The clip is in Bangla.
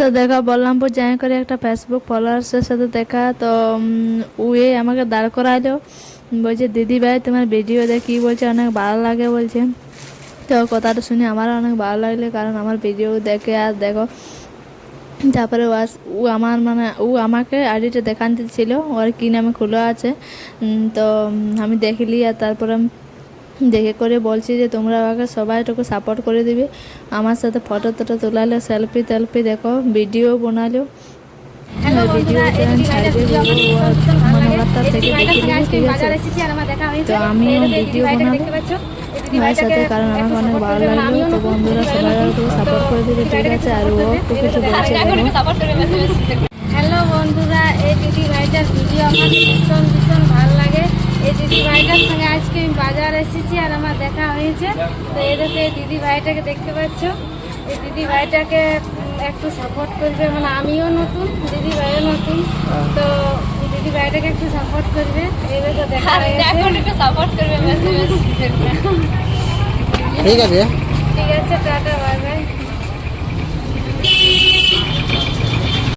তো দেখা বলরামপুর যাই করে একটা ফেসবুক ফলোয়ার্সের সাথে দেখা। তো উয়ে আমাকে দাঁড় করাইলো, বলছে দিদি ভাই তোমার ভিডিও দেখি, বলছে অনেক ভালো লাগে বলছে। তো কথাটা শুনে আমারও অনেক ভালো লাগলো, কারণ আমার ভিডিও দেখে আর দেখো। তারপরে ও আমার মানে ও আমাকে আইডিটা দেখান দিচ্ছিল, ওর কী নামে খোলা আছে। তো আমি দেখলি, আর তারপরে দেখে করে বলছি যে তোমরা আমাকে সবাইটুকু সাপোর্ট করে দিবে, আমার সাথে ফটো টটো তোলালে, সেলফি টেলফি দেখো, ভিডিও বানালো। হ্যালো বন্ধুরা, এই দিদি ভাইটার ভিডিও আমার ভীষণ ভীষণ ভালো লাগে। এই দিদি ভাইটার সঙ্গে আজকে আমি বাজার এসেছি আর আমার দেখা হয়েছে। তো আমি এই দিদি ভিডিও ভাইটাকে বানাবো দেখতে পাচ্ছ, এই দিদি ভাইয়ের ভাইটাকে সাথে, কারণ একটু আমাকে অনেক সাপোর্ট ভালো করবে। মানে লাগলো। আমিও তো নতুন, বন্ধুরা দিদি ভাইও সবাই নতুন, একটু তো সাপোর্ট করে দিবে, দিদি ঠিক ভাইটাকে আছে? আর ও একটু কিছু বলছে দেখো। হ্যালো বন্ধুরা, এই দিদি ভাইটার ভিডিও আমার ভীষণ ভীষণ ভালো লাগে। এই দিদি ভাইটার সঙ্গে আজকে আমি বাজার এসেছি আর আমার দেখা হয়েছে। তো এদেরকে এই দিদি ভাইটাকে দেখতে পাচ্ছ, এই দিদি ভাইটাকে একটু সাপোর্ট করবে। মানে আমিও নতুন, দিদি ভাইও নতুন, তো দিদি ভাইটাকে একটু সাপোর্ট করবে। এইভাবে তো দেখা সাপোর্ট করবে। ঠিক আছে। ঠিক আছে, টাটা, বাই বাই।